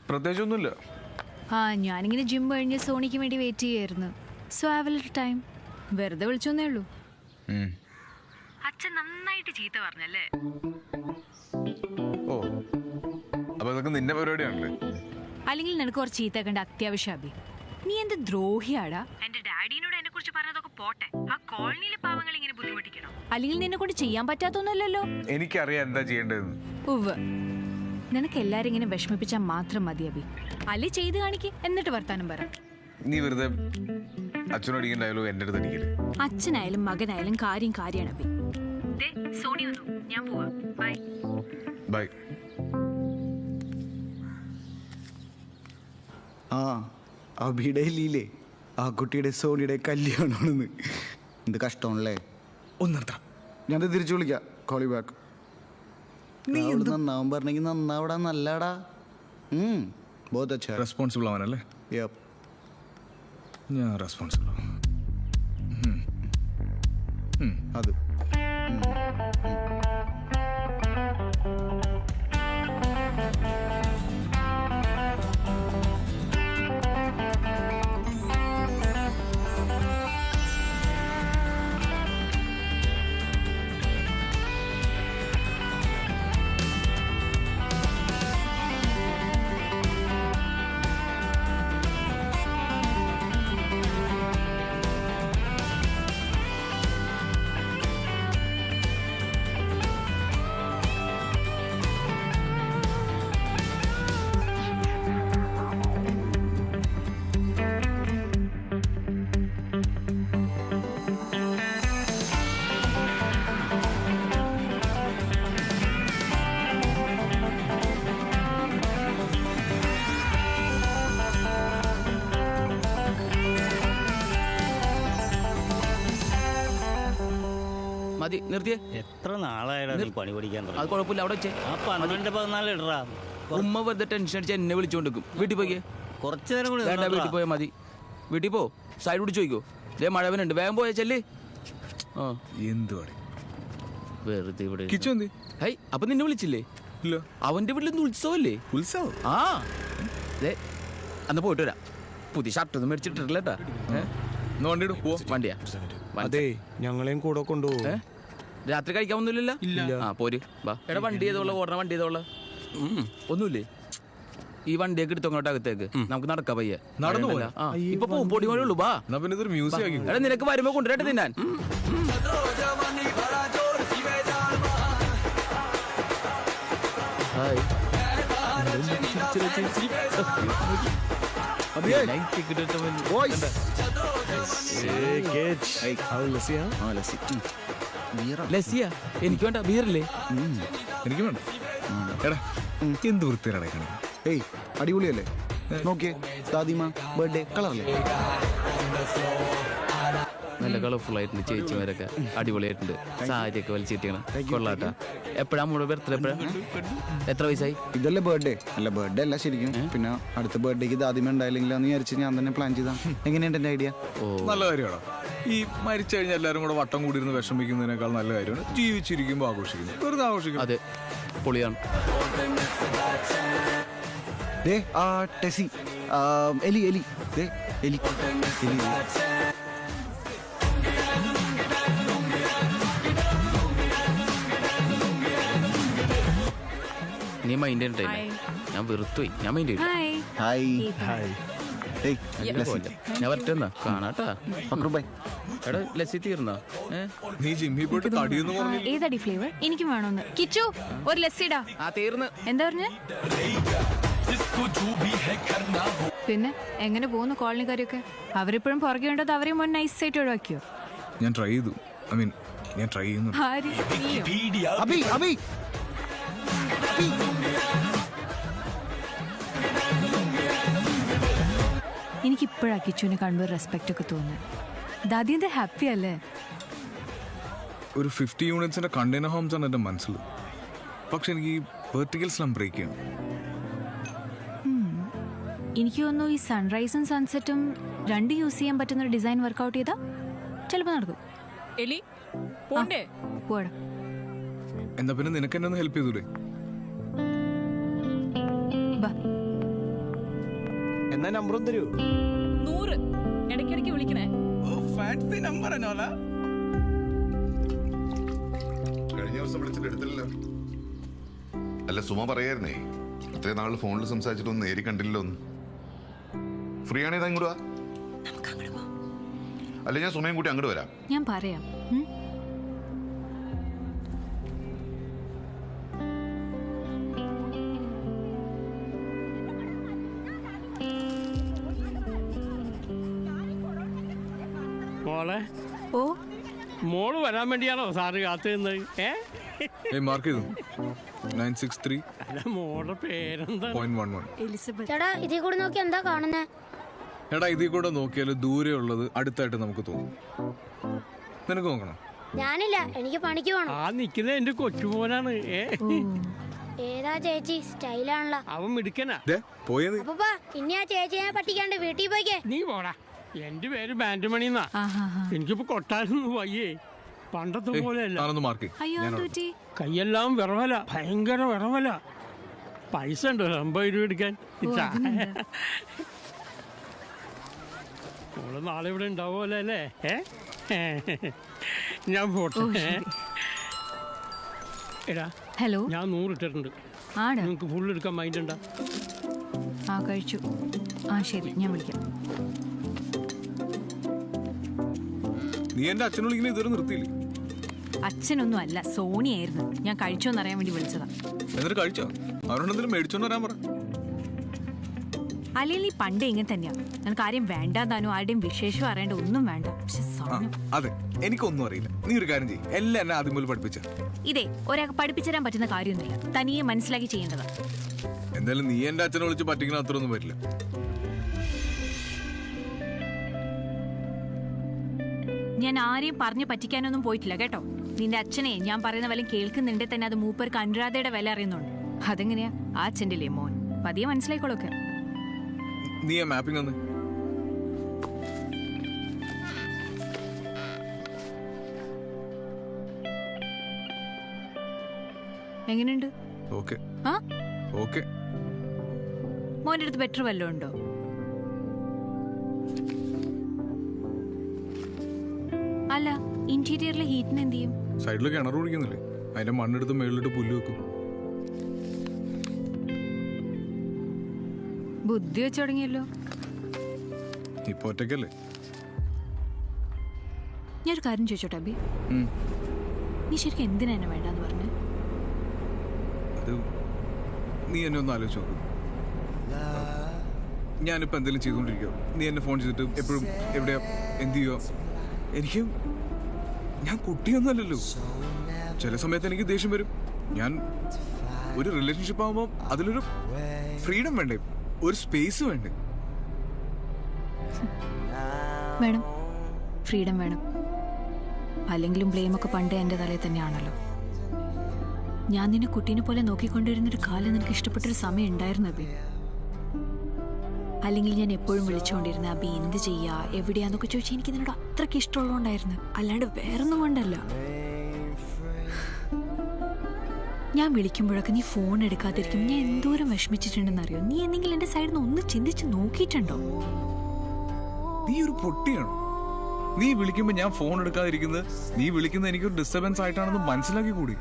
പ്രത്യേകിച്ചൊന്നുമില്ല. ഞാനിങ്ങനെ ജിം കഴിഞ്ഞ് സോണിക്ക് വേണ്ടി വെയിറ്റ് ചെയ്യായിരുന്നു. So have A little time. വെറുതെ വിളിച്ചോന്നേ ഉള്ളൂ. അച്ഛൻ നന്നായിട്ട് ചീത്ത പറഞ്ഞല്ലേ? ഓ, അപ്പൊ അതൊക്കെ നിന്റെ പരിപാടിയാണല്ലേ? അല്ലെങ്കിൽ നിനക്ക് കുറച്ച് ചീത്ത കണ്ട അത്യാവശ്യം അഭി. നീ എന്ത് ദ്രോഹിയാടാ. എന്റെ ഡാഡിനോട് എന്നെ കുറിച്ച് പറഞ്ഞതൊക്കെ പോട്ടെ, ആ കോളനിയിലെ പാവങ്ങൾ ഇങ്ങനെ ബുദ്ധിമുട്ടിക്കണം. അല്ലെങ്കിൽ നിന്നെ കൊണ്ട് ചെയ്യാൻ പറ്റാത്തൊന്നുമല്ലല്ലോ. എനിക്കറിയാം എന്താ ചെയ്യേണ്ടതെന്ന്. ഉവ്വ്, നിനക്ക് എല്ലാരും ഇങ്ങനെ വിഷമിപ്പിച്ചാൽ മാത്രം മതി അഭി. അല്ലെ ചെയ്ത് കാണിക്ക്, എന്നിട്ട് വർത്താനം പറ. നീ വെറുതെ അച്ഛനോട് ഈ ഡയലോഗ് എന്റെ അടുത്ത് അടിക്കല്. അച്ഛനായാലും മകനായാലും കാര്യമാണ് അഭി. സോണി വന്നു, ഞാൻ പോവാ. Bye bye. അഭിയുടെ ഇല്ലേ ആ കുട്ടിയുടെ സോണിയുടെ കല്യാണമാണെന്ന്. എന്ത് കഷ്ടമാണല്ലേ. ഒന്നെടുത്താ ഞാൻ തിരിച്ചു വിളിക്കാം. കോളി ബാക്ക്. നീ നന്നാവാൻ പറഞ്ഞെങ്കിൽ നന്നാവടാ. നല്ലടാ. റെസ്പോൺസിബിൾ ആവാനല്ലേ? ഞാൻ റെസ്പോൺസിബിൾ അത് മതി, നിർത്തിയേ. എത്ര നാളായിടാ നീ പണി പഠിക്കാൻ തുടങ്ങി? അത് കുഴപ്പമില്ല, അവിടെ വെച്ചേ. ആ 12-14 ഇടറാ. ഉമ്മ വെറുതെ ടെൻഷൻ അടിച്ച് എന്നെ വിളിച്ചോണ്ടിരിക്കും. വീട്ടിൽ പോയിക്കേ. കുറച്ചു നേരം കൂടി വേണ്ട, വീട്ടിൽ പോയാൽ മതി. വീട്ടിൽ പോ, സൈഡ് പിടിച്ച് ചോദിക്കോ. ഇതേ മഴവനുണ്ട്, വേഗം പോയാ ചെല്ലേ. എന്തുവാടി വെറുതെ ഇവിടെ കിച്ചു. ഹൈ, അപ്പൊ നിന്നെ വിളിച്ചില്ലേ? ഇല്ല. അവന്റെ വീട്ടിൽ നിന്ന് ഉത്സവല്ലേ? ഉത്സവം? ആ, അന്ന് പോയിട്ട് വരാം. പുതിയ ഷർട്ടൊന്നും മേടിച്ചിട്ടില്ലട്ടാ. വണ്ടിയുടെ വണ്ടിയാ? അതെ, ഞങ്ങളെയും കൂടെ കൊണ്ടുപോകും. രാത്രി കഴിക്കാമൊന്നുമില്ലല്ലോ? ഇല്ല. ആ പോര്, വാ. എടാ, വണ്ടി ചെയ്തോളാം, ഓടണ വണ്ടി ചെയ്തോളാം. ഒന്നുമില്ലേ? ഈ വണ്ടിയൊക്കെ എടുത്തോങ്ങോട്ട് അകത്തേക്ക് നമുക്ക് നടക്കാം പയ്യെ. നടന്നു പോയാ ഇപ്പൊ പൊടി മഴ ഉള്ളൂ. ബാ, പിന്നെ മ്യൂസിയം ആക്കി. എടാ, നിനക്ക് വരുമ്പോ കൊണ്ടുവരട്ടെ തിന്നാൻ. ലസിയ എനിക്ക് വേണ്ട. ബിയറില്ലേ? എനിക്ക് വേണ്ട. എടാ, എന്ത് വൃത്തിയിലാണ്. ഏയ്, അടിപൊളിയല്ലേ? നോക്കിയേ, ദാദിമ ബർത്ത്ഡേ കളറല്ലേ? നല്ല കളർഫുൾ ആയിട്ടുണ്ട്. ചേച്ചിമാരൊക്കെ അടിപൊളിയായിട്ടുണ്ട്. സാരിയൊക്കെ വലിച്ചിട്ടാണ് കൊള്ളാട്ടാ. എപ്പോഴാ നമ്മുടെ ബർത്ത്ഡേ? എപ്പോഴാ? എത്ര വയസ്സായി? ഇതല്ലേ ബർത്ത്ഡേ? അല്ല, ബർത്ത്ഡേ അല്ല ശരിക്കും. പിന്നെ അടുത്ത ബർത്ത്ഡേക്ക് ദാദിമ ഉണ്ടായില്ലെങ്കിൽ എന്ന് വിചാരിച്ച് ഞാൻ തന്നെ പ്ലാൻ ചെയ്താ. എങ്ങനെയുണ്ട് എന്റെ ഐഡിയ? നല്ല കാര്യമാണോ? ഈ മരിച്ചു കഴിഞ്ഞാൽ എല്ലാവരും കൂടെ വട്ടം കൂടിയിരുന്ന് വിഷമിക്കുന്നതിനേക്കാൾ നല്ല കാര്യമാണ് ജീവിച്ചിരിക്കുമ്പോൾ ആഘോഷിക്കുന്നു. വെറുതെ ആഘോഷിക്കുന്നു. അതെ, പൊളിയാണ്. ടെസി, എലി എലി എലി. നീ മൈൻഡ് ചെയ്യണ്ടേ? ഞാൻ വെറുത്തുപോയി. ഞാൻ മൈൻഡ് ചെയ്തു. ഞാൻ വരട്ടെന്നാ കാണാട്ടാ. എടാ, ലസ്സി തീർന്നാ? നീ ജിമ്മിൽ പോയിട്ട് തടിയെന്ന് പറഞ്ഞു. ഏതടി ഫ്ലേവർ? എനിക്കും വേണമെന്ന്. കിച്ചു, ഒരു ലസ്സിടാ. തീർന്ന്. എന്താ പറഞ്ഞേ? പിന്നെ എങ്ങനെ പോകുന്നു കോളനിക്കാരൊക്കെ? അവരിപ്പോഴും പുറകെ ഉണ്ടോ? അവരെ മുൻ നൈസ് ആയിട്ട് ഒഴിവാക്കിയോ? ഞാൻ ട്രൈ ചെയ്തു. ഞാൻ ട്രൈ ചെയ്യുന്നു. എനിക്കിപ്പോഴാ കിച്ചുവിനെ കാണുമ്പോൾ റെസ്പെക്റ്റ് ഒക്കെ തോന്നുന്നത്. ദാദി എന്താ ഹാപ്പി അല്ലേ? ഒരു 50 യൂണിറ്റ്സിന്റെ കണ്ടെയ്നർ ഹോംസ് ആണ് എന്റെ മനസ്സിൽ. പക്ഷെ എനിക്ക് ഈ വെർട്ടിക്കൽ സ്ലം ബ്രേക്ക് ചെയ്യണം. എനിക്ക് തോന്നുന്നു ഈ സൺറൈസും സൺസെറ്റും രണ്ട് യൂസ് ചെയ്യാൻ പറ്റുന്ന ഒരു ഡിസൈൻ വർക്ക്ഔട്ട് ചെയ്താ ചിലപ്പോൾ നടക്കും. എലി പോണ്ടേ? പോടാ. എന്താ പിന്നെ നിനക്ക് എന്നെ ഒന്ന് ഹെൽപ്പ് ചെയ്തൂടെ? എന്നാ നമ്പർ ഒന്ന് തരൂ. 100. ഇടയ്ക്കിടയ്ക്ക് വിളിക്കണേ. കഴിഞ്ഞ ദിവസം വിളിച്ചിട്ട് എടുത്തില്ലല്ലോ. അല്ല സുമ പറയായിരുന്നേ, ഇത്രയും നാള് ഫോണിൽ സംസാരിച്ചിട്ടൊന്നും നേരി കണ്ടില്ലല്ലോ. ഒന്ന് ഫ്രീ ആണേ ഇങ്ങോട്ട് വാ. അല്ല ഞാൻ സുമയും കൂട്ടി അങ്ങോട്ട് വരാം. ഞാൻ പറയാം. മോളെ ഓ മോള് വരാൻ വേണ്ടിയാണോ സാറ് കാത്തു നിന്നത്? മാർക്ക് ചെയ്തു 963.11. അല്ല മോളുടെ പേരെന്താ? എലിസബത്ത്. ചേട്ടാ ഇതിൽ കൂടെ നോക്കി എന്താ കാണുന്നേ? എടാ ഇതിൽ കൂടെ നോക്കിയാൽ ദൂരെ ഉള്ളത് അടുത്തായിട്ട് നമുക്ക് തോന്നും. നിനക്ക് നോക്കണം? ഞാനില്ല, എനിക്ക് പണിക്ക് പോണം. ആ നിക്കുന്ന എന്റെ കൊച്ചുമോനാണ്. ഏതാ ചേച്ചി? സ്റ്റൈലാണല്ലോ. അവൻ മിടുക്കനാ. പോയത് അപ്പൂപ്പാ, ഇനി ആ ചേച്ചിയെ പറ്റിക്കാണ്ട് വീട്ടിൽ പോയിക്കേ. നീ പോടാ. എന്റെ പേര് ബാൻഡ് മണിന്നാ. എനിക്കിപ്പോ കൊട്ടാനൊന്നും വയ്യേ. പണ്ടത്തെ പോലെയല്ല. അയ്യോ തൂറ്റി. കൈയെല്ലാം വിറവല, ഭയങ്കര വിറവല. പൈസ ഉണ്ടോ 50 രൂപ എടുക്കാൻ? മോള് നാളെ ഇവിടെ ഉണ്ടാവുമല്ലോ അല്ലേ? ഞാൻ പോട്ടെ. എടാ ഹലോ, ഞാൻ 100 ഇട്ടിട്ടുണ്ട്. നിങ്ങൾക്ക് ഫുൾ എടുക്കാൻ മൈൻഡ് ഉണ്ടാ? ആ കഴിച്ചു. ആ ശരി, ഞാൻ വിളിക്കാം. നീ എന്റെ അച്ഛനോട് ഇങ്ങനെ ഇതുവരെ നിർത്തിയില്ലേ? അച്ഛനൊന്നും അല്ല, സോണിയായിരുന്നു. ഞാൻ കഴിച്ചോന്നറിയാൻ വേണ്ടി വിളിച്ചതാ. എന്നിട്ട് കഴിച്ചോ? അവരോടെന്തെങ്കിലും മേടിച്ചോണ്ട് വരാൻ പറ. അല്ലെങ്കിൽ ഈ പണ്ടേ ഇങ്ങനെ തന്നെയാ. നിനക്ക് ആരെയും വേണ്ടാതാനോ ആരുടെയും വിശേഷം അറിയേണ്ട ഒന്നും വേണ്ട. അതെ, എനിക്കൊന്നും അറിയില്ല. നീ ഒരു കാര്യം ചെയ്യും, എല്ലാം എന്നെ ആദ്യം പോലും പഠിപ്പിച്ച. ഇതേ ഒരാൾക്ക് പഠിപ്പിച്ചു തരാൻ പറ്റുന്ന കാര്യമൊന്നുമില്ല, തനിയെ മനസ്സിലാക്കി ചെയ്യേണ്ടതാ. എന്തായാലും നീ എന്റെ അച്ഛനെ വിളിച്ച് പറ്റിക്കുന്ന അത്രയൊന്നും പറ്റില്ല. ഞാൻ ആരെയും പറഞ്ഞു പറ്റിക്കാനൊന്നും പോയിട്ടില്ല കേട്ടോ. നിന്റെ അച്ഛനെ ഞാൻ പറയുന്ന വില കേൾക്കുന്നുണ്ടെ തന്നെ അത് മൂപ്പർക്ക് അനുരാധയുടെ വില അറിയുന്നുണ്ട്. അതെങ്ങനെയാ? ആ അച്ഛൻ്റെ മോൻ. പതിയെ മനസ്സിലായിക്കോളൊക്കെ. നീ ആ മാപ്പിംഗ് ഒന്ന്. എങ്ങനെയുണ്ട്? ഓക്കെ ആ ഓക്കെ. മോന്റെ അടുത്ത് ബെറ്റർ വല്ലതും ഉണ്ടോ? അല്ല, ഇന്റീരിയറിലെ ഹീറ്റിന് എന്ത് ചെയ്യും? സൈഡിൽ കിണർ കുടിക്കുന്നില്ലേ, അതിന്റെ മണ്ണെടുത്ത് മേളിലിട്ട് പുല്ല് വെക്കും. ബുദ്ധി വെച്ച് തുടങ്ങിയല്ലോ. ഇപ്പൊ ഒറ്റയ്ക്കല്ലേ? ഞാനൊരു കാര്യം ചോദിച്ചോട്ടെ അബി, നീ ശരിക്കും എന്തിനാ എന്നെ വേണ്ടെന്ന് പറഞ്ഞു? അത് നീ എന്നെ ഒന്ന് ആലോചിച്ച് നോക്കും. ഞാനിപ്പോ എന്തെങ്കിലും ചെയ്തുകൊണ്ടിരിക്കുക, നീ എന്നെ ഫോൺ ചെയ്തിട്ട് എപ്പോഴും എവിടെയാ എന്ത് ചെയ്യുക? ഞാൻ കുട്ടിയൊന്നുമല്ലല്ലോ. ചില സമയത്ത് എനിക്ക് ദേഷ്യം വരും. ഞാൻ ഒരു റിലേഷൻഷിപ്പ് ആകുമ്പോൾ അതിലൊരു ഫ്രീഡം വേണ്ടേ, ഒരു സ്പേസ് വേണ്ടേ? വേണം, ഫ്രീഡം വേണം. അല്ലെങ്കിലും ബ്ലെയിമൊക്കെ പണ്ടേ എൻ്റെ തലയിൽ തന്നെയാണല്ലോ. ഞാൻ നിന്നെ കുട്ടീനെ പോലെ നോക്കിക്കൊണ്ടിരുന്നൊരു കാലം നിനക്ക് ഇഷ്ടപ്പെട്ടൊരു സമയം ഉണ്ടായിരുന്നു അബി. അല്ലെങ്കിൽ ഞാൻ എപ്പോഴും വിളിച്ചുകൊണ്ടിരുന്ന അബി എന്ത് ചെയ്യാ എവിടെയാന്നൊക്കെ ചോദിച്ചാൽ എനിക്ക് നിന്നോട് അത്രയ്ക്ക് ഇഷ്ടമുള്ളതുകൊണ്ടായിരുന്നു, അല്ലാണ്ട് വേറൊന്നും കൊണ്ടല്ല. ഞാൻ വിളിക്കുമ്പോഴൊക്കെ നീ ഫോൺ എടുക്കാതിരിക്കും ഞാൻ എന്തോരം വിഷമിച്ചിട്ടുണ്ടെന്നറിയോ? നീ എന്തെങ്കിലും എൻ്റെ സൈഡിൽ നിന്ന് ഒന്ന് ചിന്തിച്ച് നോക്കിയിട്ടുണ്ടോ? നീ ഒരു പൊട്ടിയാണോ? നീ വിളിക്കുമ്പോ ഞാൻ ഫോൺ എടുക്കാതിരിക്കുന്നത് നീ വിളിക്കുന്നത് എനിക്കൊരു ഡിസ്റ്റർബൻസ് ആയിട്ടാണെന്ന് മനസ്സിലാക്കി കൂടി.